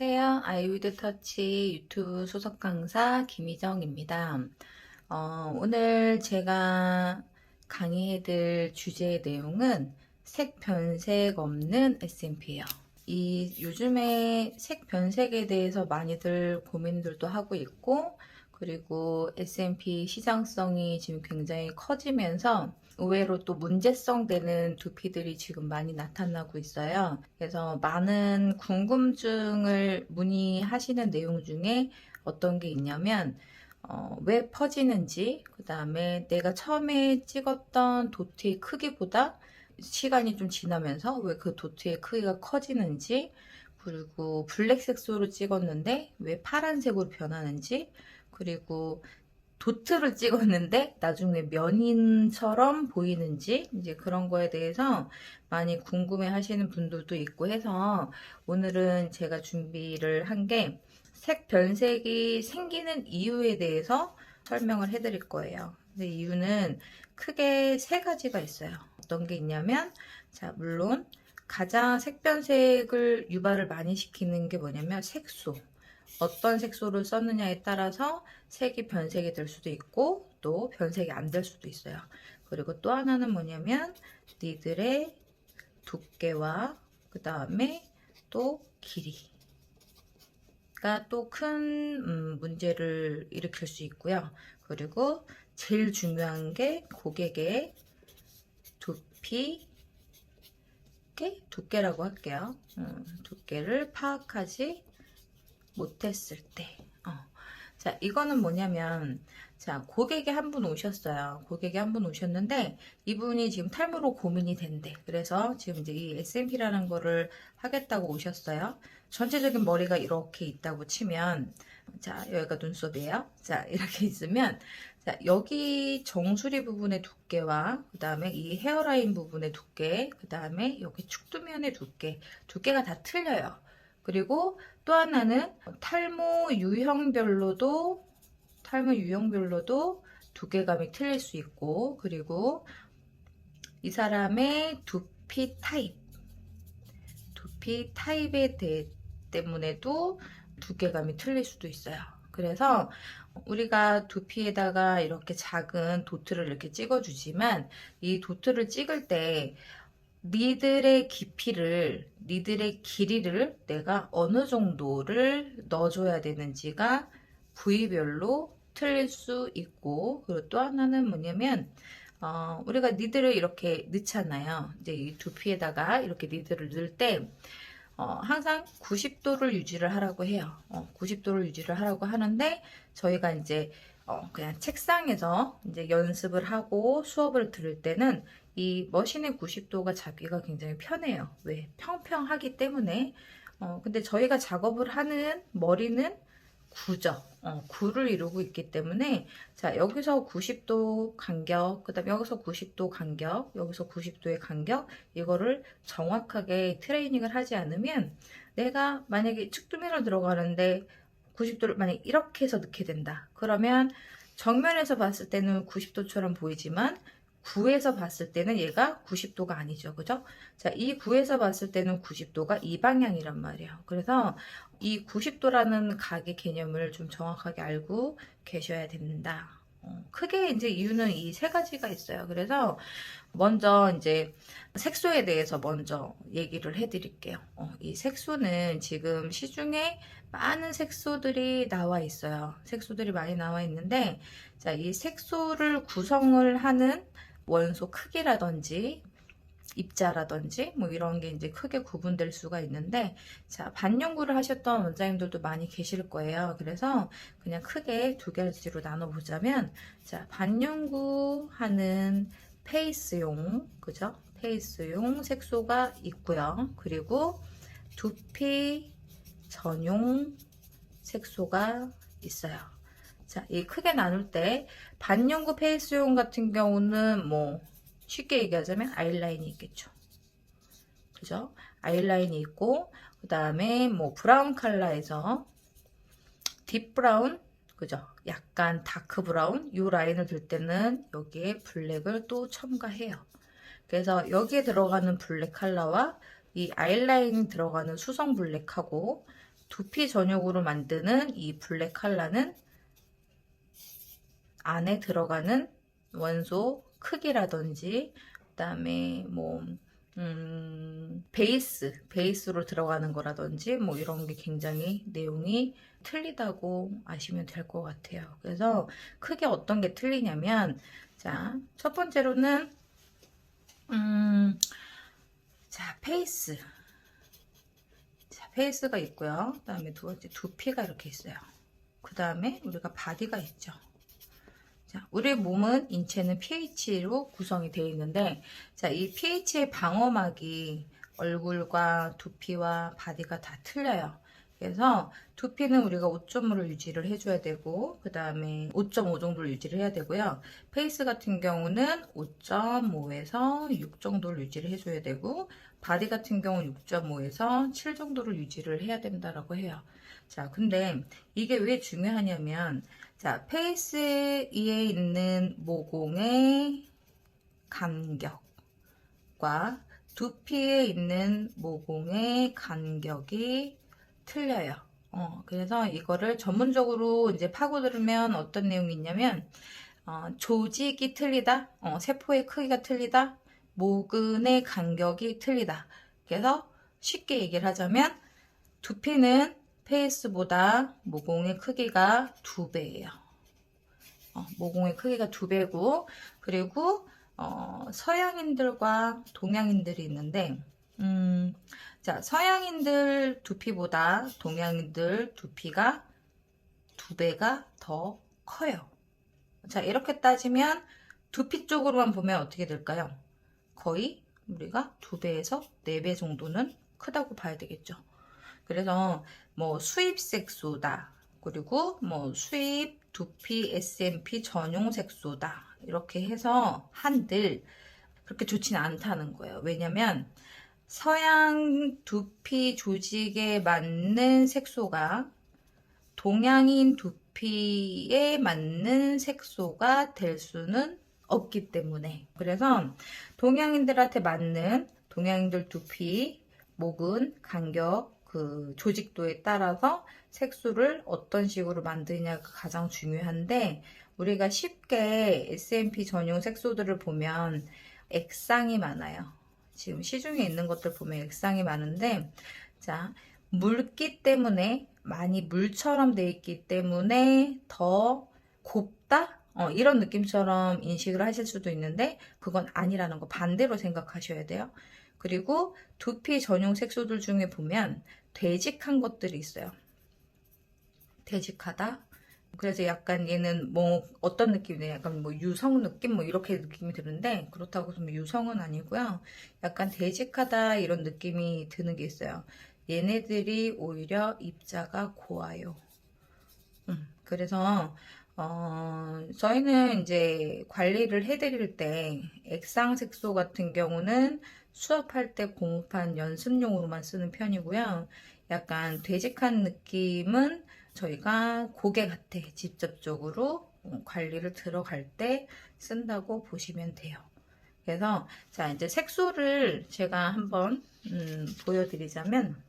안녕하세요. 아이위드 터치 유튜브 소속 강사 김희정입니다. 오늘 제가 강의해드릴 주제의 내용은 색 변색 없는 SMP예요. 요즘에 색 변색에 대해서 많이들 고민들도 하고 있고, 그리고 SMP 시장성이 지금 굉장히 커지면서 의외로 또 문제성 되는 두피들이 지금 많이 나타나고 있어요. 그래서 많은 궁금증을 문의하시는 내용 중에 어떤 게 있냐면 왜 퍼지는지, 그 다음에 내가 처음에 찍었던 도트의 크기보다 시간이 좀 지나면서 왜 그 도트의 크기가 커지는지, 그리고 블랙 색소로 찍었는데 왜 파란색으로 변하는지, 그리고 도트를 찍었는데 나중에 면인처럼 보이는지, 이제 그런 거에 대해서 많이 궁금해 하시는 분들도 있고 해서 오늘은 제가 준비를 한 게 색 변색이 생기는 이유에 대해서 설명을 해 드릴 거예요. 근데 이유는 크게 세 가지가 있어요. 어떤 게 있냐면, 자, 물론 가장 색 변색을 유발을 많이 시키는 게 뭐냐면 색소. 어떤 색소를 썼느냐에 따라서 색이 변색이 될 수도 있고 또 변색이 안 될 수도 있어요. 그리고 또 하나는 뭐냐면 니들의 두께와 그 다음에 또 길이가 또 큰 문제를 일으킬 수 있고요. 그리고 제일 중요한 게 고객의 두께라고 할게요. 두께를 파악하지 못했을 때. 자, 이거는 뭐냐면, 자, 고객이 한 분 오셨어요. 고객이 한 분 오셨는데, 이분이 지금 탈모로 고민이 된대. 그래서 지금 이제 이 SMP라는 거를 하겠다고 오셨어요. 전체적인 머리가 이렇게 있다고 치면, 자, 여기가 눈썹이에요. 자, 이렇게 있으면, 자, 여기 정수리 부분의 두께와, 그 다음에 이 헤어라인 부분의 두께, 그 다음에 여기 축두면의 두께가 다 틀려요. 그리고 또 하나는 탈모 유형별로도 두께감이 틀릴 수 있고, 그리고 이 사람의 두피 타입에 대해 때문에도 두께감이 틀릴 수도 있어요. 그래서 우리가 두피에다가 이렇게 작은 도트를 이렇게 찍어주지만 이 도트를 찍을 때 니들의 길이를 내가 어느 정도를 넣어줘야 되는지가 부위별로 틀릴 수 있고, 그리고 또 하나는 뭐냐면, 우리가 니들을 이렇게 넣잖아요. 이제 이 두피에다가 이렇게 니들을 넣을 때, 항상 90도를 유지를 하라고 해요. 90도를 유지를 하라고 하는데, 저희가 이제 그냥 책상에서 이제 연습을 하고 수업을 들을 때는 이 머신의 90도가 잡기가 굉장히 편해요. 왜? 평평하기 때문에. 근데 저희가 작업을 하는 머리는 구죠. 구를 이루고 있기 때문에, 자, 여기서 90도 간격, 그 다음에 여기서 90도 간격, 여기서 90도의 간격, 이거를 정확하게 트레이닝을 하지 않으면, 내가 만약에 측두면을 들어가는데 90도를 만약 이렇게 해서 넣게 된다. 그러면 정면에서 봤을 때는 90도처럼 보이지만, 구에서 봤을 때는 얘가 90도가 아니죠. 그죠? 자, 이 구에서 봤을 때는 90도가 이 방향이란 말이에요. 그래서 이 90도라는 각의 개념을 좀 정확하게 알고 계셔야 된다. 크게 이제 이유는 이 세 가지가 있어요. 그래서 먼저 이제 색소에 대해서 먼저 얘기를 해드릴게요. 이 색소는 지금 시중에 많은 색소들이 나와 있어요. 색소들이 많이 나와 있는데, 자, 이 색소를 구성을 하는 원소 크기라든지 입자라든지 뭐 이런 게 이제 크게 구분될 수가 있는데, 자, 반연구를 하셨던 원장님들도 많이 계실 거예요. 그래서 그냥 크게 두 가지로 나눠 보자면, 자, 반연구하는 페이스용, 그죠? 페이스용 색소가 있고요. 그리고 두피 전용 색소가 있어요. 자, 이 크게 나눌 때 반영구 페이스용 같은 경우는 뭐 쉽게 얘기하자면 아이라인이 있겠죠. 그죠? 아이라인이 있고, 그 다음에 뭐 브라운 컬러에서 딥 브라운, 그죠? 약간 다크 브라운, 이 라인을 들 때는 여기에 블랙을 또 첨가해요. 그래서 여기에 들어가는 블랙 컬러와 이 아이라인 들어가는 수성 블랙하고 두피 전용으로 만드는 이 블랙 컬러는 안에 들어가는 원소 크기라든지 그다음에 뭐 베이스로 들어가는 거라든지 뭐 이런 게 굉장히 내용이 틀리다고 아시면 될 것 같아요. 그래서 크게 어떤 게 틀리냐면, 자, 첫 번째로는 자, 페이스가 있고요. 그다음에 두 번째 두피가 이렇게 있어요. 그 다음에 우리가 바디가 있죠. 자, 우리 몸은, 인체는 pH로 구성이 되어 있는데, 자, 이 pH의 방어막이 얼굴과 두피와 바디가 다 틀려요. 그래서 두피는 우리가 5.5를 유지를 해줘야 되고, 그 다음에 5.5 정도를 유지를 해야 되고요. 페이스 같은 경우는 5.5에서 6 정도를 유지를 해줘야 되고, 바디 같은 경우는 6.5에서 7 정도를 유지를 해야 된다라고 해요. 자, 근데 이게 왜 중요하냐면, 자, 페이스 위에 있는 모공의 간격과 두피에 있는 모공의 간격이 틀려요. 그래서 이거를 전문적으로 이제 파고들면 어떤 내용이 있냐면, 조직이 틀리다, 세포의 크기가 틀리다, 모근의 간격이 틀리다. 그래서 쉽게 얘기를 하자면, 두피는 페이스보다 모공의 크기가 2배예요. 모공의 크기가 2배고, 그리고 서양인들과 동양인들이 있는데, 자, 서양인들 두피보다 동양인들 두피가 2배가 더 커요. 자, 이렇게 따지면 두피 쪽으로만 보면 어떻게 될까요? 거의 우리가 2배에서 4배 정도는 크다고 봐야 되겠죠. 그래서 뭐 수입 색소다, 그리고 뭐 수입 두피 SMP 전용 색소다, 이렇게 해서 한들 그렇게 좋지는 않다는 거예요. 왜냐면 서양 두피 조직에 맞는 색소가 동양인 두피에 맞는 색소가 될 수는 없기 때문에, 그래서 동양인들한테 맞는 동양인들 두피 모근 간격 그 조직도에 따라서 색소를 어떤 식으로 만드냐가 가장 중요한데, 우리가 쉽게 SMP 전용 색소들을 보면 액상이 많아요. 지금 시중에 있는 것들 보면 액상이 많은데, 자, 물기 때문에, 많이 물처럼 돼 있기 때문에 더 곱다? 이런 느낌처럼 인식을 하실 수도 있는데, 그건 아니라는 거 반대로 생각하셔야 돼요. 그리고 두피 전용 색소들 중에 보면 되직한 것들이 있어요. 되직하다. 그래서 약간 얘는 뭐 어떤 느낌이냐, 약간 뭐 유성 느낌 뭐 이렇게 느낌이 드는데, 그렇다고 해서 뭐 유성은 아니고요. 약간 되직하다 이런 느낌이 드는 게 있어요. 얘네들이 오히려 입자가 고와요. 그래서 저희는 이제 관리를 해드릴 때 액상색소 같은 경우는 수업할 때 공판 연습용으로만 쓰는 편이고요. 약간 되직한 느낌은 저희가 고객한테 직접적으로 관리를 들어갈 때 쓴다고 보시면 돼요. 그래서 자, 이제 색소를 제가 한번 보여드리자면,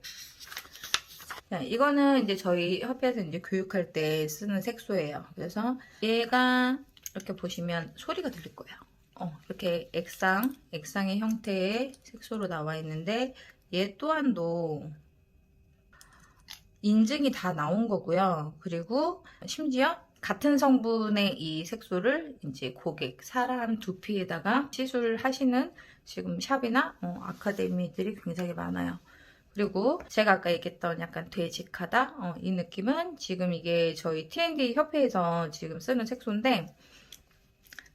자, 이거는 이제 저희 협회에서 이제 교육할 때 쓰는 색소예요. 그래서 얘가 이렇게 보시면 소리가 들릴 거예요. 이렇게 액상의 형태의 색소로 나와 있는데, 얘 또한도 인증이 다 나온 거고요. 그리고 심지어 같은 성분의 이 색소를 이제 고객, 사람 두피에다가 시술하시는 지금 샵이나 아카데미들이 굉장히 많아요. 그리고 제가 아까 얘기했던 약간 되직하다, 이 느낌은 지금 이게 저희 T&D 협회에서 지금 쓰는 색소인데,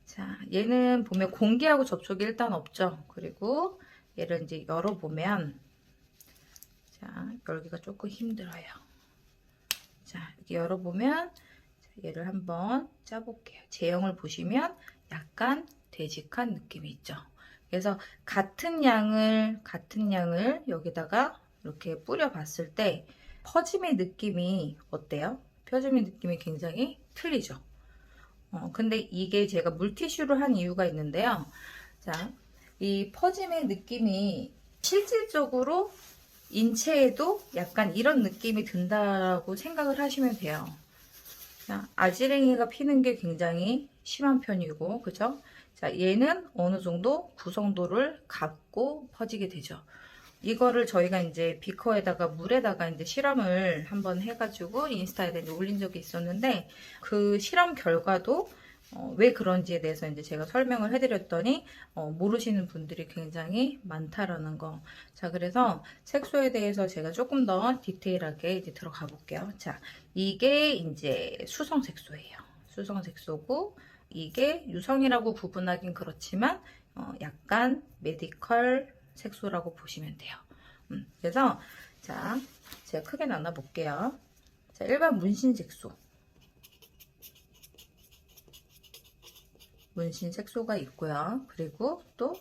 자, 얘는 보면 공기하고 접촉이 일단 없죠. 그리고 얘를 이제 열어보면, 자, 열기가 조금 힘들어요. 자, 이렇게 열어보면, 얘를 한번 짜볼게요. 제형을 보시면 약간 되직한 느낌이 있죠. 그래서 같은 양을 여기다가 이렇게 뿌려봤을 때 퍼짐의 느낌이 어때요? 퍼짐의 느낌이 굉장히 틀리죠. 근데 이게 제가 물티슈로 한 이유가 있는데요. 자, 이 퍼짐의 느낌이 실질적으로 인체에도 약간 이런 느낌이 든다라고 생각을 하시면 돼요. 아지랭이가 피는 게 굉장히 심한 편이고, 그죠? 자, 얘는 어느 정도 구성도를 갖고 퍼지게 되죠. 이거를 저희가 이제 비커에다가 물에다가 이제 실험을 한번 해가지고 인스타에 이제 올린 적이 있었는데, 그 실험 결과도 왜 그런지에 대해서 이제 제가 설명을 해드렸더니 모르시는 분들이 굉장히 많다라는 거. 자, 그래서 색소에 대해서 제가 조금 더 디테일하게 이제 들어가 볼게요. 자, 이게 이제 수성 색소예요. 수성 색소고, 이게 유성이라고 구분하긴 그렇지만 약간 메디컬 색소라고 보시면 돼요. 그래서 자, 제가 크게 나눠 볼게요. 자, 일반 문신 색소. 문신 색소가 있고요. 그리고 또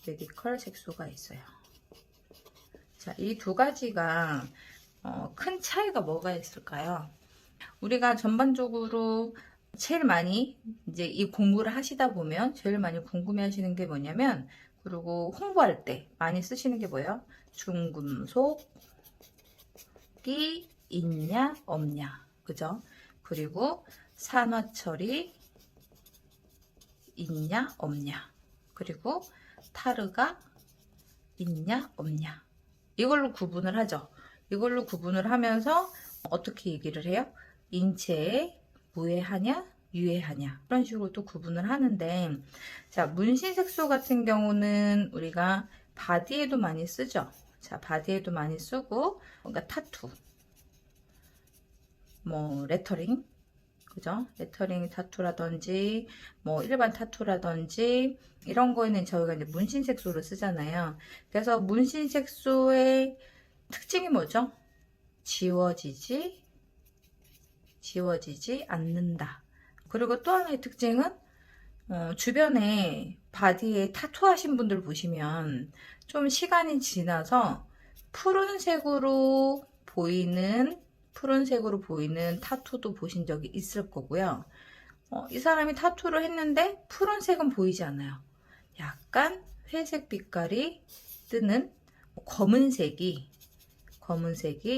메디컬 색소가 있어요. 자, 이 두 가지가 큰 차이가 뭐가 있을까요? 우리가 전반적으로 제일 많이 이제 이 공부를 하시다 보면 제일 많이 궁금해 하시는 게 뭐냐면, 그리고 홍보할 때 많이 쓰시는 게 뭐예요? 중금속이 있냐 없냐, 그죠? 그리고 산화철이 있냐 없냐, 그리고 타르가 있냐 없냐, 이걸로 구분을 하죠. 이걸로 구분을 하면서 어떻게 얘기를 해요? 인체에 무해하냐 유해하냐, 그런 식으로 또 구분을 하는데, 자, 문신색소 같은 경우는 우리가 바디에도 많이 쓰죠. 자, 바디에도 많이 쓰고, 그러니까 타투, 뭐 레터링, 그죠? 레터링 타투라든지 뭐 일반 타투라든지 이런 거에는 저희가 이제 문신색소를 쓰잖아요. 그래서 문신색소의 특징이 뭐죠? 지워지지 않는다. 그리고 또 하나의 특징은 주변에 바디에 타투 하신 분들 보시면 좀 시간이 지나서 푸른색으로 보이는 타투도 보신 적이 있을 거고요. 이 사람이 타투를 했는데 푸른색은 보이지 않아요. 약간 회색 빛깔이 뜨는 검은색이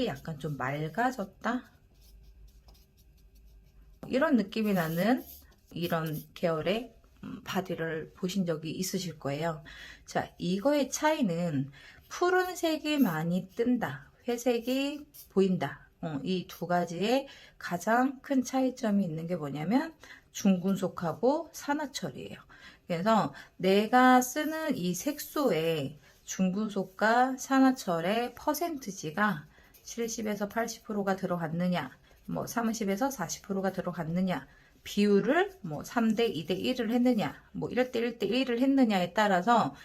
약간 좀 맑아졌다, 이런 느낌이 나는 이런 계열의 바디를 보신 적이 있으실 거예요. 자, 이거의 차이는 푸른색이 많이 뜬다, 회색이 보인다, 이 두 가지의 가장 큰 차이점이 있는 게 뭐냐면 중금속하고 산화철이에요. 그래서 내가 쓰는 이 색소에 중금속과 산화철의 퍼센트지가 70에서 80%가 들어갔느냐, 뭐 30에서 40%가 들어갔느냐, 비율을 뭐 3대 2대 1을 했느냐, 뭐 1대 1대 1을 했느냐에 따라서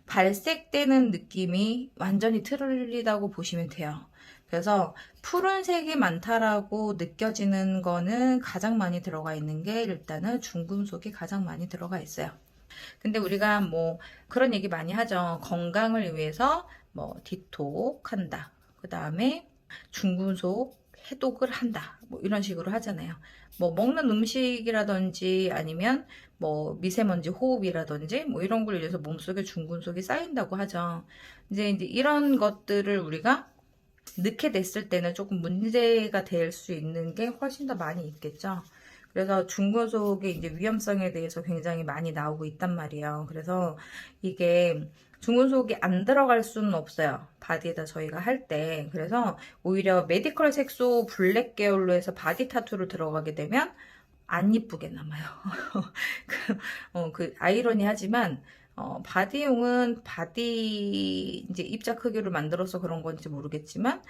발색되는 느낌이 완전히 틀리다고 보시면 돼요. 그래서 푸른색이 많다라고 느껴지는 거는 가장 많이 들어가 있는 게 일단은 중금속이 가장 많이 들어가 있어요. 근데 우리가 뭐 그런 얘기 많이 하죠. 건강을 위해서 뭐 디톡한다, 그 다음에 중금속 해독을 한다, 뭐 이런 식으로 하잖아요. 뭐 먹는 음식이라든지 아니면 뭐 미세먼지 호흡이라든지 뭐 이런 걸 위해서 몸속에 중금속이 쌓인다고 하죠. 이제 이런 것들을 우리가 넣게 됐을 때는 조금 문제가 될 수 있는 게 훨씬 더 많이 있겠죠. 그래서 중금속의 이제 위험성에 대해서 굉장히 많이 나오고 있단 말이에요. 그래서 이게 중금속이 안 들어갈 수는 없어요, 바디에다 저희가 할 때. 그래서 오히려 메디컬 색소 블랙 계열로 해서 바디 타투를 들어가게 되면 안 이쁘게 남아요. 그 아이러니하지만 바디용은 바디 이제 입자 크기로 만들어서 그런 건지 모르겠지만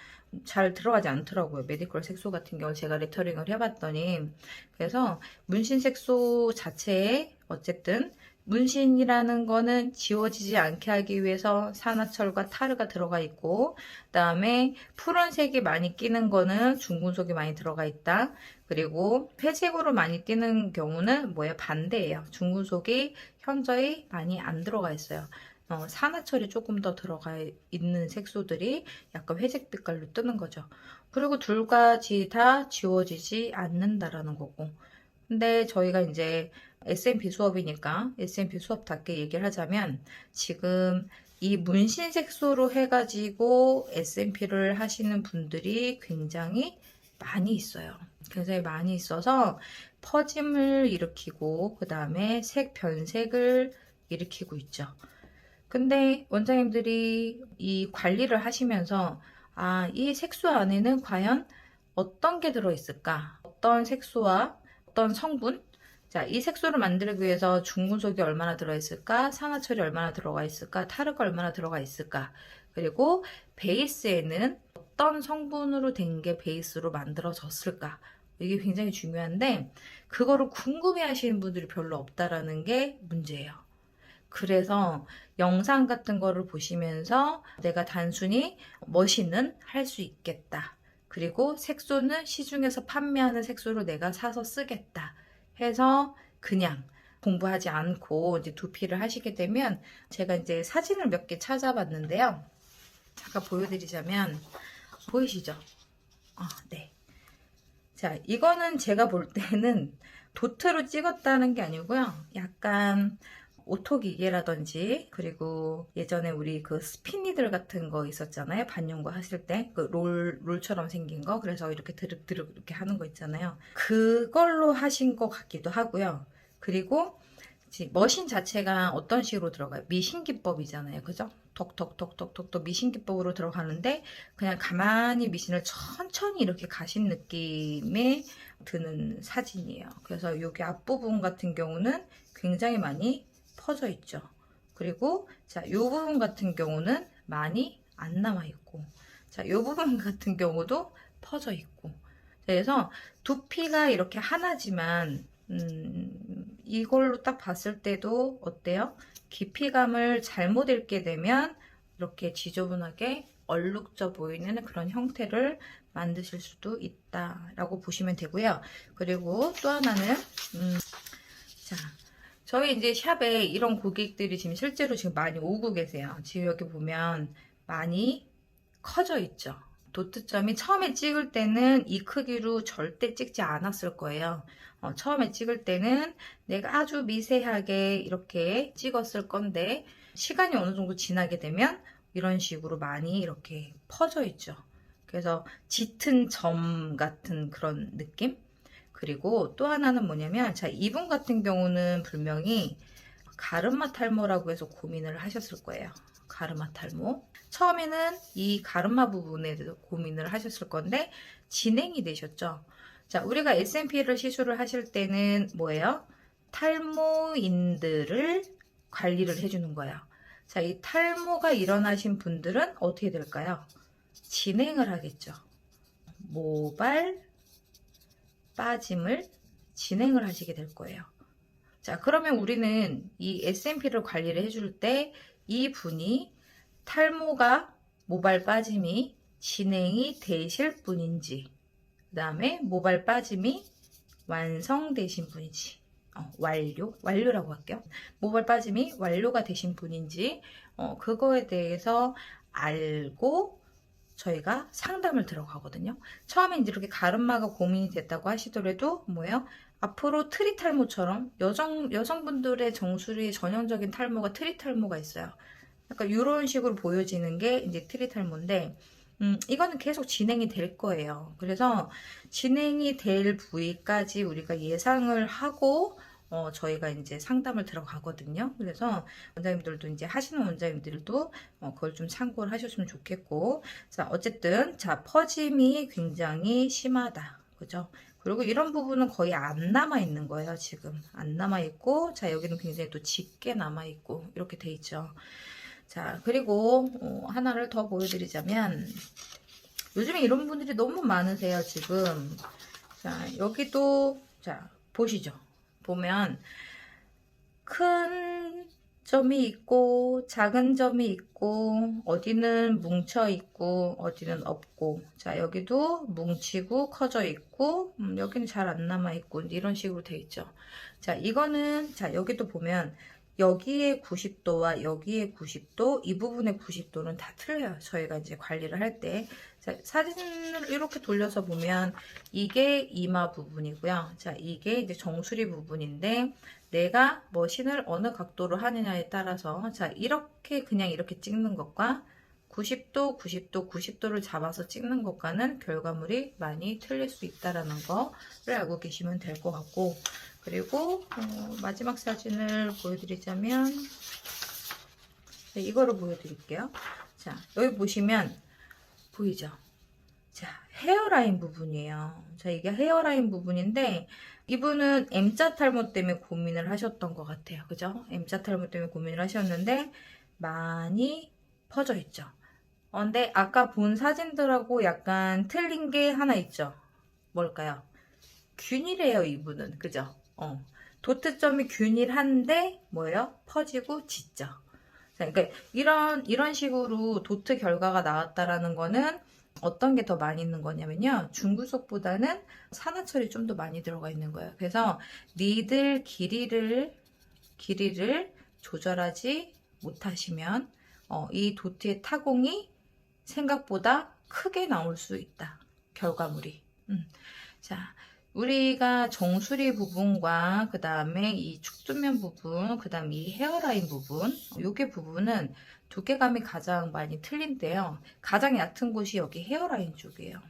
잘 들어가지 않더라고요. 메디컬 색소 같은 경우 제가 레터링을 해봤더니. 그래서 문신 색소 자체에 어쨌든 문신이라는 거는 지워지지 않게 하기 위해서 산화철과 타르가 들어가 있고, 그 다음에 푸른색이 많이 끼는 거는 중금속이 많이 들어가 있다. 그리고 회색으로 많이 띄는 경우는 뭐예요? 반대예요. 중금속이 현저히 많이 안 들어가 있어요. 산화철이 조금 더 들어가 있는 색소들이 약간 회색 빛깔로 뜨는 거죠. 그리고 둘 가지 다 지워지지 않는다라는 거고. 근데 저희가 이제 SMP 수업이니까 SMP 수업답게 얘기를 하자면, 지금 이 문신 색소로 해가지고 SMP를 하시는 분들이 굉장히 많이 있어요. 굉장히 많이 있어서 퍼짐을 일으키고 그 다음에 색 변색을 일으키고 있죠. 근데 원장님들이 이 관리를 하시면서 이 색소 안에는 과연 어떤 게 들어있을까? 어떤 색소와 어떤 성분? 자, 이 색소를 만들기 위해서 중금속이 얼마나 들어있을까? 산화철이 얼마나 들어가 있을까? 타르가 얼마나 들어가 있을까? 그리고 베이스에는 어떤 성분으로 된 게 베이스로 만들어졌을까? 이게 굉장히 중요한데 그거를 궁금해 하시는 분들이 별로 없다라는 게 문제예요. 그래서 영상 같은 거를 보시면서 내가 단순히 머신은 할 수 있겠다. 그리고 색소는 시중에서 판매하는 색소를 내가 사서 쓰겠다. 해서 그냥 공부하지 않고 이제 두피를 하시게 되면 제가 이제 사진을 몇 개 찾아봤는데요. 잠깐 보여드리자면 보이시죠? 네. 자, 이거는 제가 볼 때는 도트로 찍었다는 게 아니고요. 약간 오토기계라든지 그리고 예전에 우리 그 스피니들 같은 거 있었잖아요. 반영구 하실 때 그 롤처럼 생긴 거, 그래서 이렇게 드륵드륵 이렇게 하는 거 있잖아요. 그걸로 하신 것 같기도 하고요. 그리고 머신 자체가 어떤 식으로 들어가요? 미신기법이잖아요. 그죠? 톡톡톡톡톡톡 미신기법으로 들어가는데 그냥 가만히 미신을 천천히 이렇게 가신 느낌이 드는 사진이에요. 그래서 여기 앞부분 같은 경우는 굉장히 많이 퍼져 있죠. 그리고 자, 이 부분 같은 경우는 많이 안 남아 있고, 자, 이 부분 같은 경우도 퍼져 있고. 그래서 두피가 이렇게 하나지만 이걸로 딱 봤을 때도 어때요? 깊이감을 잘못 읽게 되면 이렇게 지저분하게 얼룩져 보이는 그런 형태를 만드실 수도 있다라고 보시면 되고요. 그리고 또 하나는 자, 저희 이제 샵에 이런 고객들이 지금 실제로 지금 많이 오고 계세요. 지금 여기 보면 많이 커져 있죠. 도트점이 처음에 찍을 때는 이 크기로 절대 찍지 않았을 거예요. 처음에 찍을 때는 내가 아주 미세하게 이렇게 찍었을 건데 시간이 어느 정도 지나게 되면 이런 식으로 많이 이렇게 퍼져 있죠. 그래서 짙은 점 같은 그런 느낌? 그리고 또 하나는 뭐냐면, 자, 이분 같은 경우는 분명히 가르마 탈모라고 해서 고민을 하셨을 거예요. 가르마 탈모. 처음에는 이 가르마 부분에 대해서 고민을 하셨을 건데 진행이 되셨죠. 자, 우리가 SMP를 시술을 하실 때는 뭐예요? 탈모인들을 관리를 해주는 거예요. 자, 이 탈모가 일어나신 분들은 어떻게 될까요? 진행을 하겠죠. 모발 빠짐을 진행을 하시게 될 거예요. 자, 그러면 우리는 이 SMP를 관리를 해줄 때 이 분이 탈모가 모발 빠짐이 진행이 되실 분인지, 그 다음에 모발 빠짐이 완성되신 분인지, 완료라고 할게요. 모발 빠짐이 완료가 되신 분인지, 그거에 대해서 알고 저희가 상담을 들어가거든요. 처음에 이제 이렇게 가르마가 고민이 됐다고 하시더라도 뭐예요? 앞으로 트리 탈모처럼 여성분들의 정수리의 전형적인 탈모가 트리 탈모가 있어요. 약간 이런 식으로 보여지는 게 이제 트리 탈모인데, 이거는 계속 진행이 될 거예요. 그래서 진행이 될 부위까지 우리가 예상을 하고 저희가 이제 상담을 들어가거든요. 그래서 원장님들도 이제 하시는 원장님들도 그걸 좀 참고를 하셨으면 좋겠고, 자, 어쨌든 자, 퍼짐이 굉장히 심하다. 그죠? 그리고 이런 부분은 거의 안 남아 있는 거예요. 지금 안 남아 있고, 자, 여기는 굉장히 또 짙게 남아 있고 이렇게 돼 있죠. 자, 그리고 하나를 더 보여드리자면, 요즘에 이런 분들이 너무 많으세요. 지금 자, 여기도 자, 보시죠. 보면 큰 점이 있고 작은 점이 있고, 어디는 뭉쳐 있고 어디는 없고, 자, 여기도 뭉치고 커져 있고, 여기는 잘 안 남아 있고, 이런 식으로 돼 있죠. 자, 이거는 자, 여기도 보면 여기에 90도와 여기에 90도, 이 부분의 90도는 다 틀려요. 저희가 이제 관리를 할 때. 자, 사진을 이렇게 돌려서 보면 이게 이마 부분이고요. 자, 이게 이제 정수리 부분인데 내가 머신을 어느 각도로 하느냐에 따라서 자, 이렇게 그냥 이렇게 찍는 것과 90도, 90도, 90도를 잡아서 찍는 것과는 결과물이 많이 틀릴 수 있다라는 거를 알고 계시면 될 것 같고, 그리고 마지막 사진을 보여드리자면 네, 이거를 보여드릴게요. 자, 여기 보시면 보이죠? 자, 헤어라인 부분이에요. 자, 이게 헤어라인 부분인데 이분은 M자 탈모 때문에 고민을 하셨던 것 같아요. 그죠? M자 탈모 때문에 고민을 하셨는데 많이 퍼져 있죠. 근데 아까 본 사진들하고 약간 틀린 게 하나 있죠. 뭘까요? 균일해요, 이분은. 그죠? 도트점이 균일한데 뭐예요? 퍼지고 짙죠. 그러니까 이런 식으로 도트 결과가 나왔다라는 거는 어떤 게 더 많이 있는 거냐면요. 중구속보다는 산화철이 좀 더 많이 들어가 있는 거예요. 그래서 니들 길이를 조절하지 못하시면 이 도트의 타공이 생각보다 크게 나올 수 있다. 결과물이. 자, 우리가 정수리 부분과 그 다음에 이 축두면 부분, 그 다음에 이 헤어라인 부분, 요게 부분은 두께감이 가장 많이 틀린데요. 가장 얕은 곳이 여기 헤어라인 쪽이에요.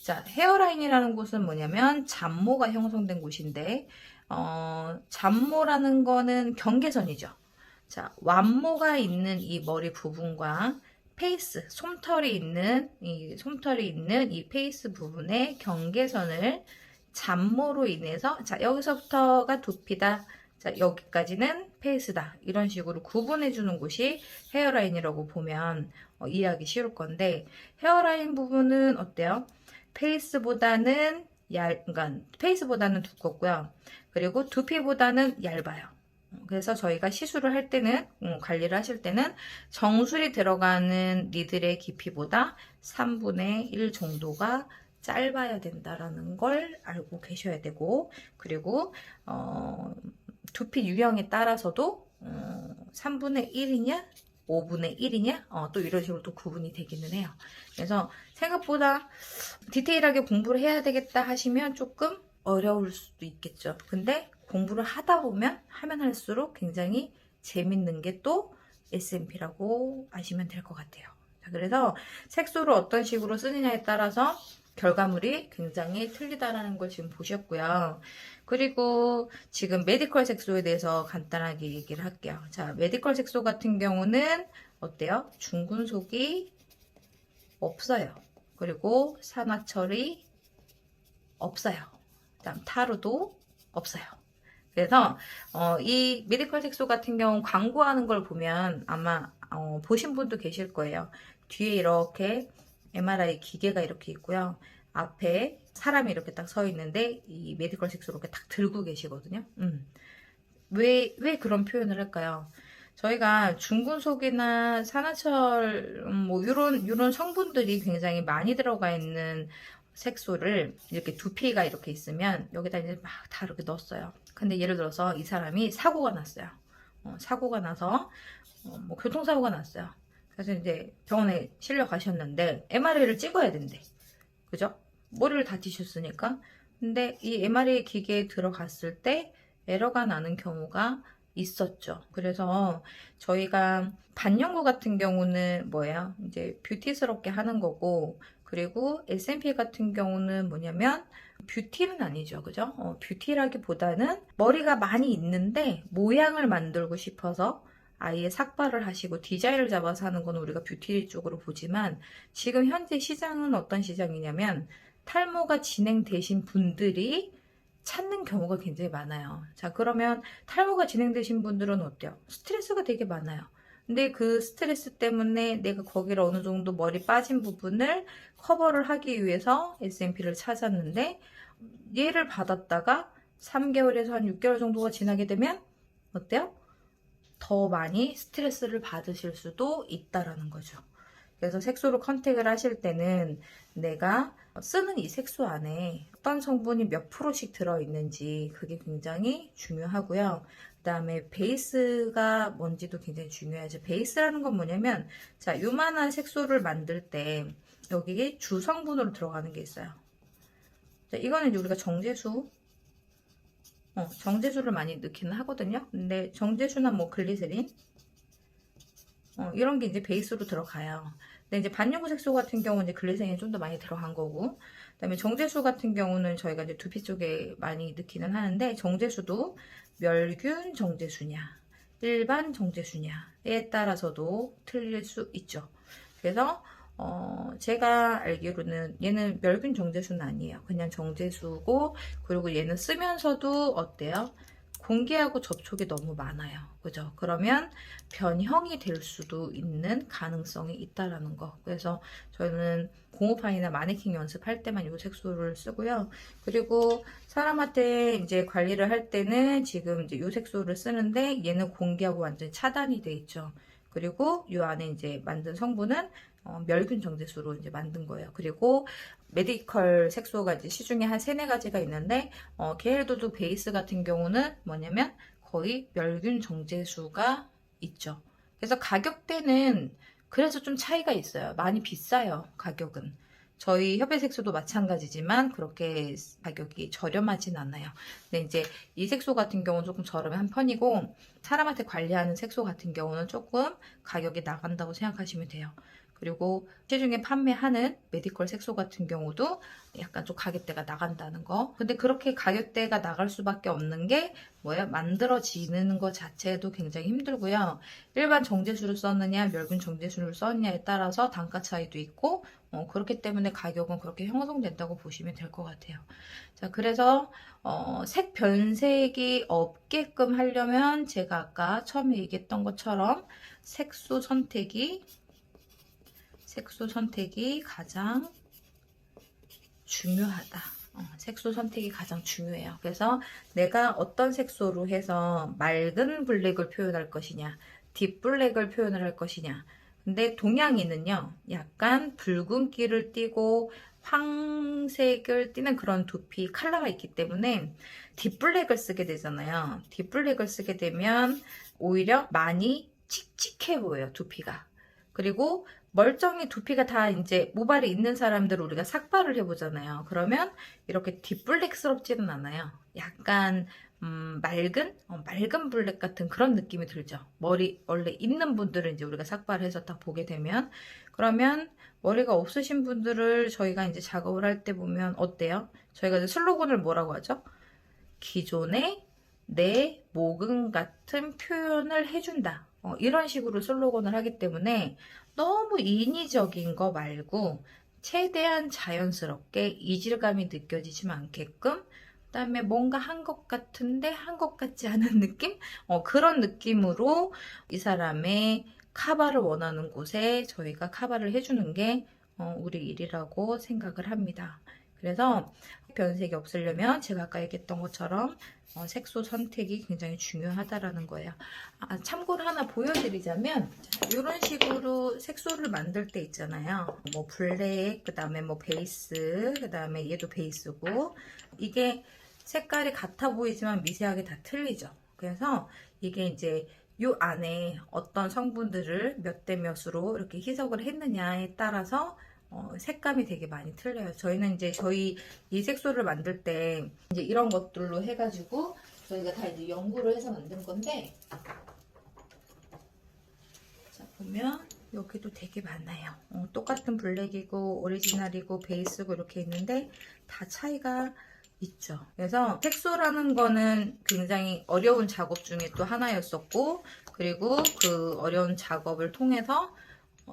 자, 헤어라인이라는 곳은 뭐냐면 잔모가 형성된 곳인데 잔모라는 거는 경계선이죠. 자, 완모가 있는 이 머리 부분과 페이스, 솜털이 있는 이 페이스 부분의 경계선을 잔모로 인해서 자, 여기서부터가 두피다. 자, 여기까지는 페이스다. 이런 식으로 구분해 주는 곳이 헤어라인이라고 보면 이해하기 쉬울 건데, 헤어라인 부분은 어때요? 페이스보다는 그러니까 페이스보다는 두껍고요. 그리고 두피보다는 얇아요. 그래서 저희가 시술을 할 때는 관리를 하실 때는 정수리 들어가는 니들의 깊이보다 3분의 1 정도가 짧아야 된다라는 걸 알고 계셔야 되고, 그리고 두피 유형에 따라서도 3분의 1이냐 5분의 1이냐 또 이런 식으로 또 구분이 되기는 해요. 그래서 생각보다 디테일하게 공부를 해야 되겠다 하시면 조금 어려울 수도 있겠죠. 근데 공부를 하다 보면 하면 할수록 굉장히 재밌는 게 또 SMP라고 아시면 될 것 같아요. 자, 그래서 색소를 어떤 식으로 쓰느냐에 따라서 결과물이 굉장히 틀리다라는 걸 지금 보셨고요. 그리고 지금 메디컬 색소에 대해서 간단하게 얘기를 할게요. 자, 메디컬 색소 같은 경우는 어때요? 중금속이 없어요. 그리고 산화철이 없어요. 그다음 타르도 없어요. 그래서 이 메디컬 색소 같은 경우 광고하는 걸 보면 아마 보신 분도 계실 거예요. 뒤에 이렇게 MRI 기계가 이렇게 있고요. 앞에 사람이 이렇게 딱 서 있는데 이 메디컬 색소를 이렇게 딱 들고 계시거든요. 왜 그런 표현을 할까요? 저희가 중금속이나 산화철 뭐 이런 성분들이 굉장히 많이 들어가 있는 색소를 이렇게 두피가 이렇게 있으면 여기다 이제 막 다 이렇게 넣었어요. 근데 예를 들어서 이 사람이 사고가 났어요. 사고가 나서 뭐 교통사고가 났어요. 그래서 이제 병원에 실려 가셨는데 MRI를 찍어야 된대. 그죠? 머리를 다치셨으니까. 근데 이 MRI 기계에 들어갔을 때 에러가 나는 경우가 있었죠. 그래서 저희가 반영구 같은 경우는 뭐예요? 이제 뷰티스럽게 하는 거고, 그리고 SMP 같은 경우는 뭐냐면 뷰티는 아니죠. 그죠? 뷰티라기보다는 머리가 많이 있는데 모양을 만들고 싶어서 아예 삭발을 하시고 디자인을 잡아서 하는 건 우리가 뷰티 쪽으로 보지만, 지금 현재 시장은 어떤 시장이냐면 탈모가 진행되신 분들이 찾는 경우가 굉장히 많아요. 자, 그러면 탈모가 진행되신 분들은 어때요? 스트레스가 되게 많아요. 근데 그 스트레스 때문에 내가 거기를 어느 정도 머리 빠진 부분을 커버를 하기 위해서 SMP를 찾았는데, 얘를 받았다가 3개월에서 한 6개월 정도가 지나게 되면 어때요? 더 많이 스트레스를 받으실 수도 있다라는 거죠. 그래서 색소를 컨택을 하실 때는 내가 쓰는 이 색소 안에 어떤 성분이 몇 프로씩 들어있는지 그게 굉장히 중요하고요. 그 다음에 베이스가 뭔지도 굉장히 중요하죠. 베이스라는 건 뭐냐면, 자, 요만한 색소를 만들 때 여기에 주성분으로 들어가는 게 있어요. 자, 이거는 이제 우리가 정제수, 정제수를 많이 넣기는 하거든요. 근데 정제수나 뭐 글리세린, 이런 게 이제 베이스로 들어가요. 근데 이제 반영구 색소 같은 경우는 이제 글리세린이 좀 더 많이 들어간 거고, 그다음에 정제수 같은 경우는 저희가 이제 두피 쪽에 많이 넣기는 하는데, 정제수도 멸균 정제수냐, 일반 정제수냐에 따라서도 틀릴 수 있죠. 그래서 제가 알기로는 얘는 멸균 정제수는 아니에요. 그냥 정제수고, 그리고 얘는 쓰면서도 어때요? 공기하고 접촉이 너무 많아요. 그죠? 그러면 변형이 될 수도 있는 가능성이 있다라는 거. 그래서 저는 공업판이나 마네킹 연습할 때만 이 색소를 쓰고요. 그리고 사람한테 이제 관리를 할 때는 지금 이제 이 색소를 쓰는데, 얘는 공기하고 완전히 차단이 돼 있죠. 그리고 이 안에 이제 만든 성분은 멸균 정제수로 이제 만든 거예요. 그리고 메디컬 색소가 이제 시중에 한 3-4가지가 있는데, 게일도드 베이스 같은 경우는 뭐냐면 거의 멸균 정제수가 있죠. 그래서 가격대는 그래서 좀 차이가 있어요. 많이 비싸요, 가격은. 저희 협의색소도 마찬가지지만 그렇게 가격이 저렴하진 않아요. 근데 이제 이 색소 같은 경우는 조금 저렴한 편이고, 사람한테 관리하는 색소 같은 경우는 조금 가격이 나간다고 생각하시면 돼요. 그리고 시중에 판매하는 메디컬 색소 같은 경우도 약간 좀 가격대가 나간다는 거. 근데 그렇게 가격대가 나갈 수밖에 없는 게 뭐예요? 만들어지는 것 자체도 굉장히 힘들고요. 일반 정제수를 썼느냐, 멸균 정제수를 썼느냐에 따라서 단가 차이도 있고, 그렇기 때문에 가격은 그렇게 형성된다고 보시면 될 것 같아요. 자, 그래서 색 변색이 없게끔 하려면 제가 아까 처음에 얘기했던 것처럼 색소 선택이 가장 중요하다. 색소 선택이 가장 중요해요. 그래서 내가 어떤 색소로 해서 맑은 블랙을 표현할 것이냐, 딥블랙을 표현을 할 것이냐. 근데 동양인은요, 약간 붉은기를 띠고 황색을 띠는 그런 두피 컬러가 있기 때문에 딥블랙을 쓰게 되잖아요. 딥블랙을 쓰게 되면 오히려 많이 칙칙해 보여요, 두피가. 그리고 멀쩡히 두피가 다 이제 모발이 있는 사람들 우리가 삭발을 해보잖아요. 그러면 이렇게 딥블랙스럽지는 않아요. 약간 맑은 블랙 같은 그런 느낌이 들죠. 머리 원래 있는 분들은 이제 우리가 삭발을 해서 딱 보게 되면, 그러면 머리가 없으신 분들을 저희가 이제 작업을 할 때 보면 어때요? 저희가 이제 슬로건을 뭐라고 하죠? 기존의 내 모근 같은 표현을 해준다. 이런 식으로 슬로건을 하기 때문에 너무 인위적인 거 말고 최대한 자연스럽게 이질감이 느껴지지 않게끔, 그다음에 뭔가 한 것 같은데 한 것 같지 않은 느낌? 그런 느낌으로 이 사람의 카바를 원하는 곳에 저희가 카바를 해주는 게 우리 일이라고 생각을 합니다. 그래서 변색이 없으려면 제가 아까 얘기했던 것처럼 색소 선택이 굉장히 중요하다라는 거예요. 참고로 하나 보여드리자면, 이런 식으로 색소를 만들 때 있잖아요. 뭐 블랙, 그 다음에 뭐 베이스, 그 다음에 얘도 베이스고, 이게 색깔이 같아 보이지만 미세하게 다 틀리죠. 그래서 이게 이제 요 안에 어떤 성분들을 몇 대 몇으로 이렇게 희석을 했느냐에 따라서 색감이 되게 많이 틀려요. 저희는 이제 이 색소를 만들 때 이제 이런 것들로 해가지고 저희가 다 이제 연구를 해서 만든 건데, 자, 보면 여기도 되게 많아요. 똑같은 블랙이고 오리지널이고 베이스고 이렇게 있는데 다 차이가 있죠. 그래서 색소라는 거는 굉장히 어려운 작업 중에 또 하나였었고, 그리고 그 어려운 작업을 통해서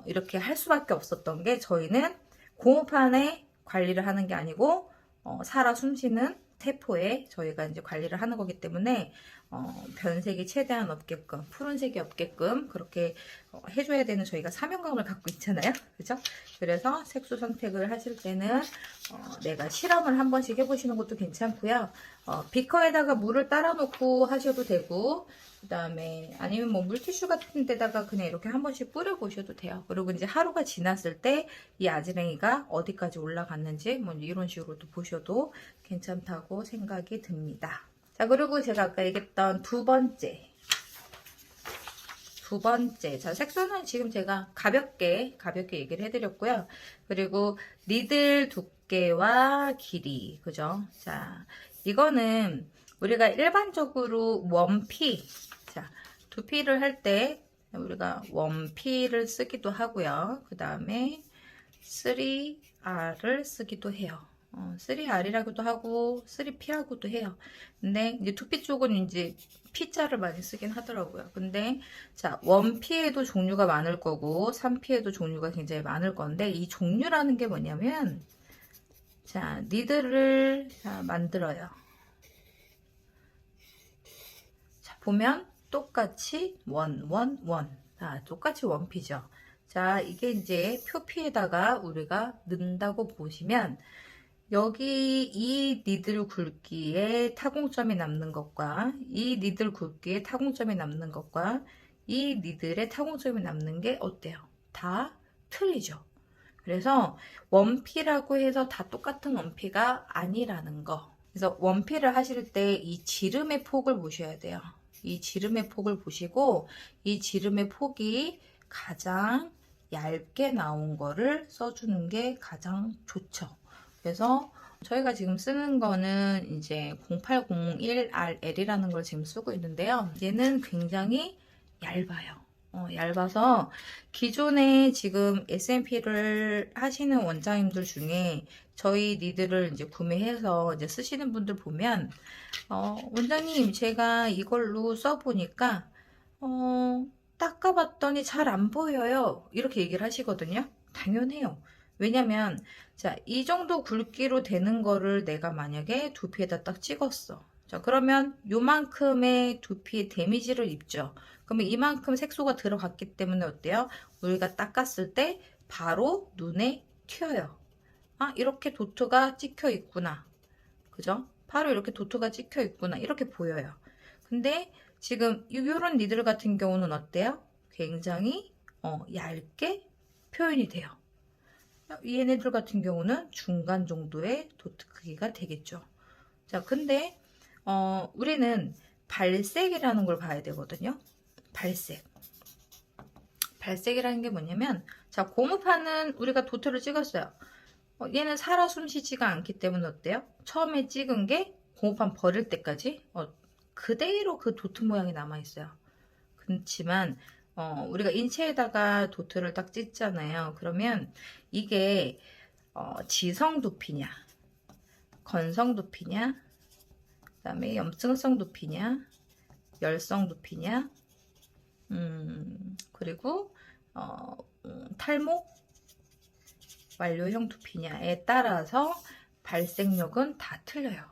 이렇게 할 수밖에 없었던 게, 저희는 공업판에 관리를 하는 게 아니고 살아 숨쉬는 세포에 저희가 이제 관리를 하는 거기 때문에 변색이 최대한 없게끔, 푸른색이 없게끔 그렇게 해줘야 되는 저희가 사명감을 갖고 있잖아요. 그죠? 그래서 색소 선택을 하실 때는 내가 실험을 한 번씩 해보시는 것도 괜찮고요. 비커에다가 물을 따라 놓고 하셔도 되고, 그 다음에 아니면 뭐 물티슈 같은 데다가 그냥 이렇게 한 번씩 뿌려 보셔도 돼요. 그리고 이제 하루가 지났을 때 이 아지랭이가 어디까지 올라갔는지 뭐 이런 식으로도 보셔도 괜찮다고 생각이 듭니다. 자, 그리고 제가 아까 얘기했던 두 번째. 자, 색소는 지금 제가 가볍게 얘기를 해드렸고요. 그리고 니들 두께와 길이, 그죠? 자, 이거는 우리가 일반적으로 원피, 자, 두피를 할 때 우리가 원피를 쓰기도 하고요. 그 다음에 3R을 쓰기도 해요. 3R이라고도 하고 3P라고도 해요. 근데 이제 두피 쪽은 이제 P자를 많이 쓰긴 하더라고요. 근데 자, 1P에도 종류가 많을 거고 3P에도 종류가 굉장히 많을 건데 이 종류라는 게 뭐냐면 자, 니들을 만들어요. 자, 보면 똑같이 원. 자, 똑같이 원피죠. 자, 이게 이제 표피에다가 우리가 넣는다고 보시면 여기 이 니들 굵기에 타공점이 남는 것과 이 니들 굵기에 타공점이 남는 것과 이 니들의 타공점이 남는 게 어때요? 다 틀리죠. 그래서 원피라고 해서 다 똑같은 원피가 아니라는 거. 그래서 원피를 하실 때 이 지름의 폭을 보셔야 돼요. 이 지름의 폭을 보시고 이 지름의 폭이 가장 얇게 나온 거를 써주는 게 가장 좋죠. 그래서 저희가 지금 쓰는 거는 이제 0801RL이라는 걸 지금 쓰고 있는데요. 얘는 굉장히 얇아요. 얇아서 기존에 지금 SMP를 하시는 원장님들 중에 저희 니들을 이제 구매해서 이제 쓰시는 분들 보면 원장님 제가 이걸로 써보니까 닦아봤더니 잘 안 보여요. 이렇게 얘기를 하시거든요. 당연해요. 왜냐면 자, 이 정도 굵기로 되는 거를 내가 만약에 두피에다 딱 찍었어. 자, 그러면 요만큼의 두피에 데미지를 입죠. 그러면 이만큼 색소가 들어갔기 때문에 어때요? 우리가 닦았을 때 바로 눈에 튀어요. 아, 이렇게 도트가 찍혀 있구나. 그죠? 바로 이렇게 도트가 찍혀 있구나. 이렇게 보여요. 근데 지금 이런 니들 같은 경우는 어때요? 굉장히 얇게 표현이 돼요. 얘네들 같은 경우는 중간 정도의 도트 크기가 되겠죠. 자, 근데 우리는 발색이라는 걸 봐야 되거든요. 발색이라는 게 뭐냐면 자, 고무판은 우리가 도트를 찍었어요. 얘는 살아 숨쉬지가 않기 때문에 어때요? 처음에 찍은 게 고무판 버릴 때까지 그대로 그 도트 모양이 남아있어요. 그렇지만 우리가 인체에다가 도트를 딱 찍잖아요. 그러면 이게 지성 두피냐, 건성 두피냐, 그 다음에 염증성 두피냐, 열성 두피냐, 그리고 탈모 완료형 두피냐에 따라서 발색력은 다 틀려요.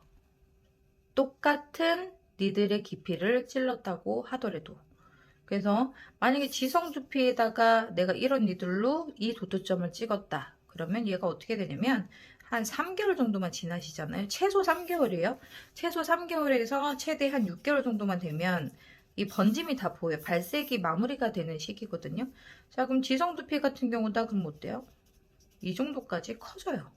똑같은 니들의 깊이를 찔렀다고 하더라도. 그래서 만약에 지성 두피에다가 내가 이런 니들로 이 도트점을 찍었다. 그러면 얘가 어떻게 되냐면 한 3개월 정도만 지나시잖아요. 최소 3개월이에요. 최소 3개월에서 최대 한 6개월 정도만 되면 이 번짐이 다 보여요. 발색이 마무리가 되는 시기거든요. 자, 그럼 지성 두피 같은 경우다 그럼 어때요? 이 정도까지 커져요.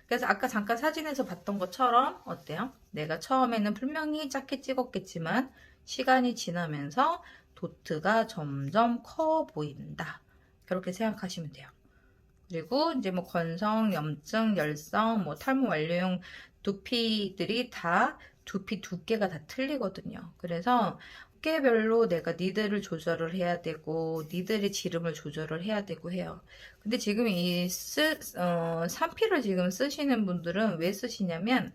그래서 아까 잠깐 사진에서 봤던 것처럼 어때요? 내가 처음에는 분명히 작게 찍었겠지만 시간이 지나면서 도트가 점점 커 보인다. 그렇게 생각하시면 돼요. 그리고 이제 뭐 건성, 염증, 열성, 뭐 탈모 완료형 두피들이 다 두피 두께가 다 틀리거든요. 그래서 두께별로 내가 니들을 조절을 해야 되고 니들의 지름을 조절을 해야 되고 해요. 근데 지금 이 3P를 지금 쓰시는 분들은 왜 쓰시냐면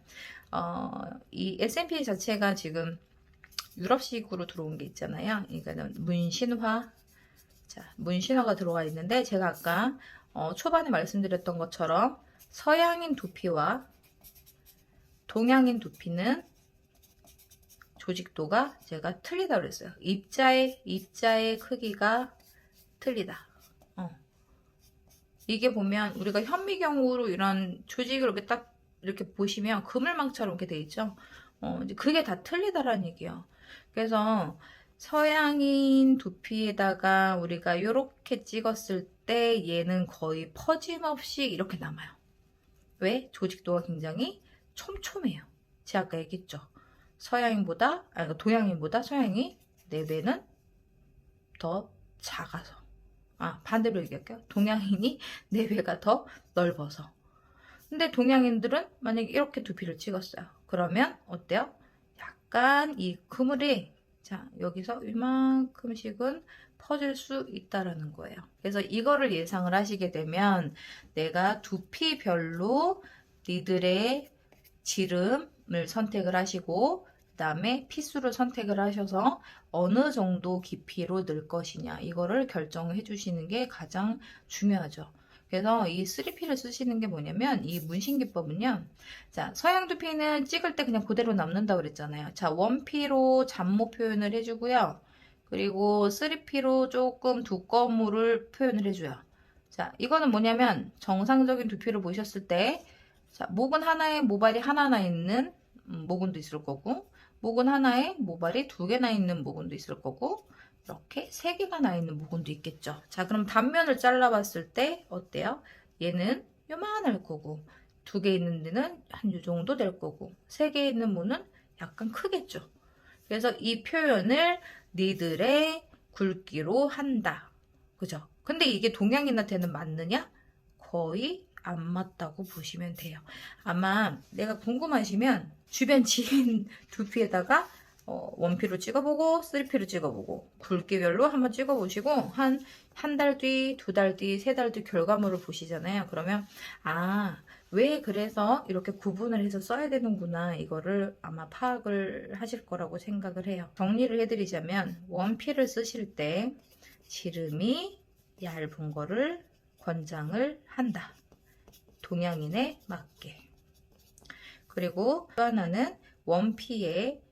이 S&P 자체가 지금 유럽식으로 들어온 게 있잖아요. 이거는 문신화. 자, 문신화가 들어가 있는데 제가 아까 초반에 말씀드렸던 것처럼 서양인 두피와 동양인 두피는 조직도가 제가 틀리다 그랬어요. 입자의 크기가 틀리다. 이게 보면 우리가 현미경으로 이런 조직을 이렇게 딱 이렇게 보시면 그물망처럼 이렇게 돼 있죠. 이제 그게 다 틀리다라는 얘기예요. 그래서 서양인 두피에다가 우리가 이렇게 찍었을 때 얘는 거의 퍼짐없이 이렇게 남아요. 왜? 조직도가 굉장히 촘촘해요. 제가 아까 얘기했죠. 동양인보다 서양이 내배는 더 작아서. 반대로 얘기할게요. 동양인이 내배가 더 넓어서. 근데 동양인들은 만약에 이렇게 두피를 찍었어요. 그러면 어때요? 약간 이 그물이 자 여기서 이만큼씩은 퍼질 수 있다라는 거예요. 그래서 이거를 예상을 하시게 되면 내가 두피별로 니들의 지름을 선택을 하시고 그 다음에 피수를 선택을 하셔서 어느 정도 깊이로 넣을 것이냐 이거를 결정해 주시는 게 가장 중요하죠. 그래서 이 3P를 쓰시는 게 뭐냐면 이 문신기법은요. 자, 서양 두피는 찍을 때 그냥 그대로 남는다고 그랬잖아요. 자, 1P로 잡모 표현을 해주고요. 그리고 3P로 조금 두꺼운 물을 표현을 해줘요. 자, 이거는 뭐냐면 정상적인 두피를 보셨을 때 자, 목은 하나에 모발이 하나하나 있는 모근도 있을 거고 목은 하나에 모발이 2개나 있는 모근도 있을 거고 이렇게 3개가 나 있는 모근도 있겠죠. 자, 그럼 단면을 잘라봤을 때 어때요? 얘는 요만할 거고 2개 있는 데는 한 요 정도 될 거고 3개 있는 모는 약간 크겠죠. 그래서 이 표현을 니들의 굵기로 한다. 그죠? 근데 이게 동양인한테는 맞느냐? 거의 안 맞다고 보시면 돼요. 아마 내가 궁금하시면 주변 지인 두피에다가 1P로 찍어보고 3P로 찍어보고 굵기별로 한번 찍어보시고 한 달 뒤, 2달 뒤, 3달 뒤 결과물을 보시잖아요. 그러면 왜 그래서 이렇게 구분을 해서 써야 되는구나 이거를 아마 파악을 하실 거라고 생각을 해요. 정리를 해드리자면 1P를 쓰실 때 지름이 얇은 거를 권장을 한다. 동양인에 맞게. 그리고 또 하나는 1P의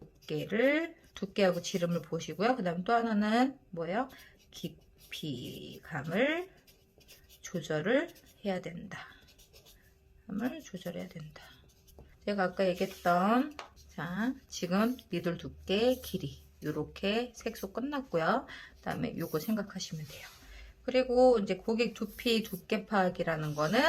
두께하고 지름을 보시고요. 그 다음 또 하나는 뭐예요? 깊이감을 조절을 해야 된다. 감을 조절해야 된다. 제가 아까 얘기했던 자 지금 니들 두께 길이 이렇게 색소 끝났고요. 그 다음에 요거 생각하시면 돼요. 그리고 이제 고객 두피 두께 파악이라는 거는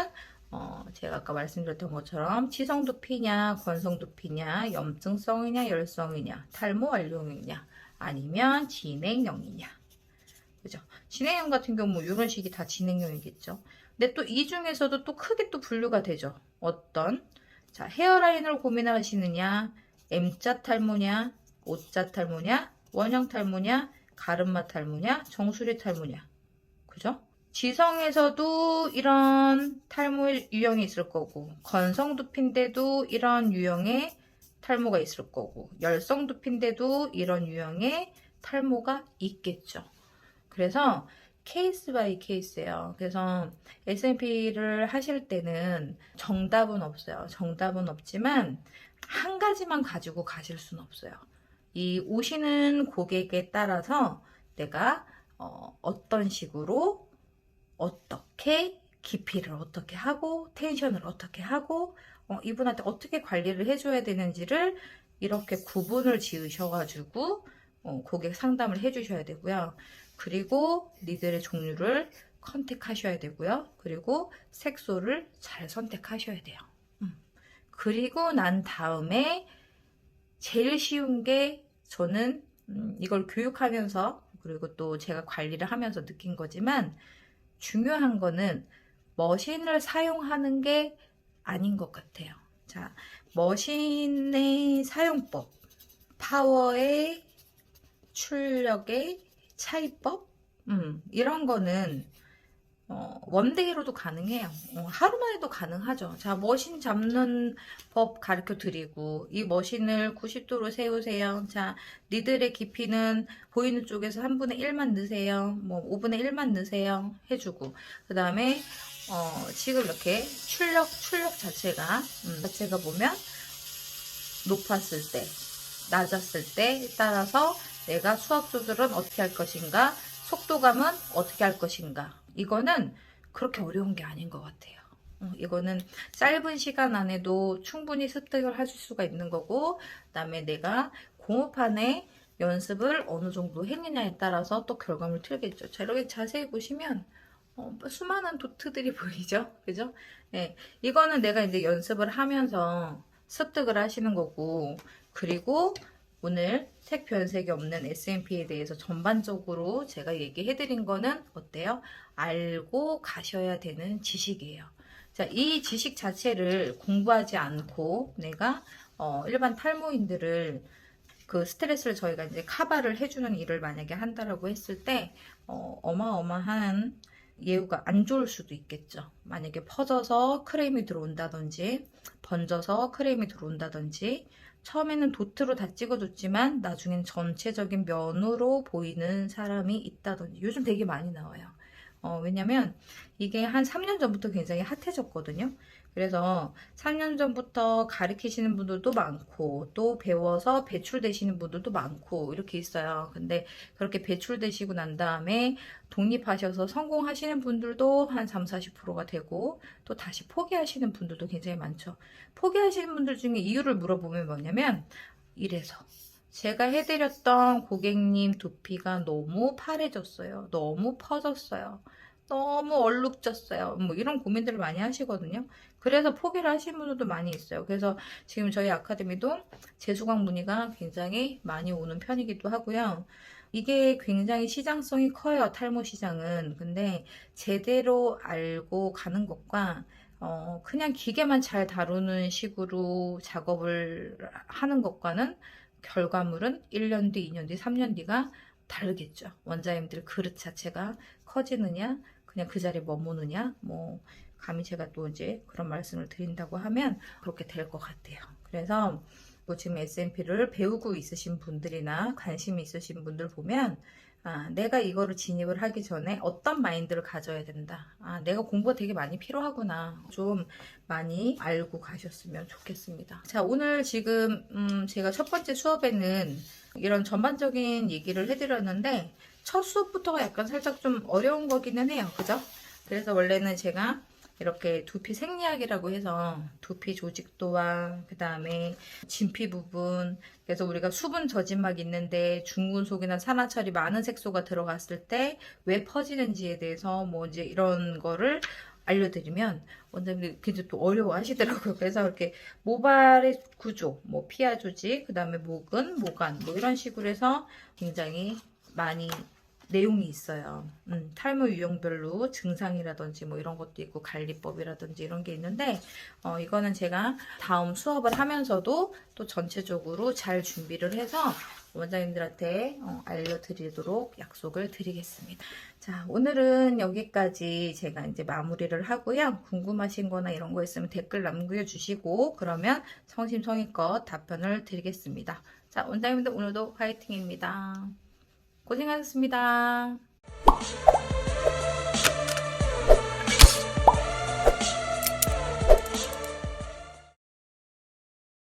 제가 아까 말씀드렸던 것처럼 치성 두피냐, 건성 두피냐, 염증성이냐, 열성이냐, 탈모 완료형이냐, 아니면 진행형이냐. 그죠? 진행형 같은 경우 뭐 이런 식이 다 진행형이겠죠. 근데 또 이 중에서도 또 크게 또 분류가 되죠. 어떤? 자, 헤어라인을 고민하시느냐, M자 탈모냐, O자 탈모냐, 원형 탈모냐, 가르마 탈모냐, 정수리 탈모냐. 그죠? 지성에서도 이런 탈모 유형이 있을 거고 건성 두피인데도 이런 유형의 탈모가 있을 거고 열성 두피인데도 이런 유형의 탈모가 있겠죠. 그래서 케이스 바이 케이스예요. 그래서 S&P를 하실 때는 정답은 없어요. 정답은 없지만 한 가지만 가지고 가실 수는 없어요. 이 오시는 고객에 따라서 내가 어떤 식으로 어떻게 깊이를 어떻게 하고 텐션을 어떻게 하고 이분한테 어떻게 관리를 해줘야 되는지를 이렇게 구분을 지으셔가지고 고객 상담을 해주셔야 되고요. 그리고 니들의 종류를 컨택하셔야 되고요. 그리고 색소를 잘 선택하셔야 돼요. 그리고 난 다음에 제일 쉬운 게 저는 이걸 교육하면서 그리고 또 제가 관리를 하면서 느낀 거지만 중요한 거는 머신을 사용하는 게 아닌 것 같아요. 자, 머신의 사용법, 파워의 출력의 차이법, 이런 거는 원데이로도 가능해요. 하루 만에도 가능하죠. 자, 머신 잡는 법 가르쳐 드리고 이 머신을 90도로 세우세요. 자, 니들의 깊이는 보이는 쪽에서 1/3 1만 넣으세요. 뭐 5분의 1만 넣으세요. 해주고 그 다음에 지금 이렇게 출력 자체가 보면 높았을 때 낮았을 때에 따라서 내가 수압 조절은 어떻게 할 것인가, 속도감은 어떻게 할 것인가. 이거는 그렇게 어려운 게 아닌 것 같아요. 이거는 짧은 시간 안에도 충분히 습득을 하실 수가 있는 거고, 그다음에 내가 공업판에 연습을 어느 정도 했느냐에 따라서 또 결과물 틀겠죠. 자, 이렇게 자세히 보시면 수많은 도트들이 보이죠? 그죠? 네, 이거는 내가 이제 연습을 하면서 습득을 하시는 거고, 그리고 오늘 색 변색이 없는 S&P에 대해서 전반적으로 제가 얘기해 드린 거는 어때요? 알고 가셔야 되는 지식이에요. 자, 이 지식 자체를 공부하지 않고 내가 일반 탈모인들을 그 스트레스를 저희가 이제 카바를 해주는 일을 만약에 한다라고 했을 때 어마어마한 예후가 안 좋을 수도 있겠죠. 만약에 퍼져서 크레임이 들어온다든지 번져서 크레임이 들어온다든지 처음에는 도트로 다 찍어줬지만 나중엔 전체적인 면으로 보이는 사람이 있다든지 요즘 되게 많이 나와요. 왜냐면 이게 한 3년 전부터 굉장히 핫해졌거든요. 그래서 3년 전부터 가르치시는 분들도 많고 또 배워서 배출되시는 분들도 많고 이렇게 있어요. 근데 그렇게 배출되시고 난 다음에 독립하셔서 성공하시는 분들도 한 3, 40%가 되고 또 다시 포기하시는 분들도 굉장히 많죠. 포기하시는 분들 중에 이유를 물어보면 뭐냐면 이래서 제가 해드렸던 고객님 두피가 너무 파래졌어요. 너무 퍼졌어요. 너무 얼룩졌어요. 뭐 이런 고민들을 많이 하시거든요. 그래서 포기를 하시는 분들도 많이 있어요. 그래서 지금 저희 아카데미도 재수강 문의가 굉장히 많이 오는 편이기도 하고요. 이게 굉장히 시장성이 커요. 탈모 시장은. 근데 제대로 알고 가는 것과 그냥 기계만 잘 다루는 식으로 작업을 하는 것과는 결과물은 1년 뒤, 2년 뒤, 3년 뒤가 다르겠죠. 원장님들 그릇 자체가 커지느냐, 그냥 그 자리에 머무느냐, 뭐, 감히 제가 또 이제 그런 말씀을 드린다고 하면 그렇게 될 것 같아요. 그래서 뭐 지금 S&P를 배우고 있으신 분들이나 관심이 있으신 분들 보면 내가 이거를 진입을 하기 전에 어떤 마인드를 가져야 된다. 내가 공부가 되게 많이 필요하구나. 좀 많이 알고 가셨으면 좋겠습니다. 자, 오늘 지금 제가 첫 번째 수업에는 이런 전반적인 얘기를 해드렸는데 첫 수업부터가 약간 살짝 좀 어려운 거기는 해요. 그죠? 그래서 원래는 제가 이렇게 두피 생리학이라고 해서 두피 조직도와 그 다음에 진피 부분, 그래서 우리가 수분 저진막 있는데 중금속이나 산화철이 많은 색소가 들어갔을 때 왜 퍼지는지에 대해서 뭐 이제 이런 거를 알려드리면 원장님들이 굉장히 또 어려워 하시더라고요. 그래서 이렇게 모발의 구조, 뭐 피하 조직, 그 다음에 목은, 모관, 뭐 이런 식으로 해서 굉장히 많이 내용이 있어요. 탈모 유형별로 증상이라든지 뭐 이런 것도 있고 관리법이라든지 이런 게 있는데 이거는 제가 다음 수업을 하면서도 또 전체적으로 잘 준비를 해서 원장님들한테 알려드리도록 약속을 드리겠습니다. 자, 오늘은 여기까지 제가 이제 마무리를 하고요. 궁금하신 거나 이런 거 있으면 댓글 남겨주시고 그러면 성심성의껏 답변을 드리겠습니다. 자, 원장님들 오늘도 화이팅입니다. 고생하셨습니다.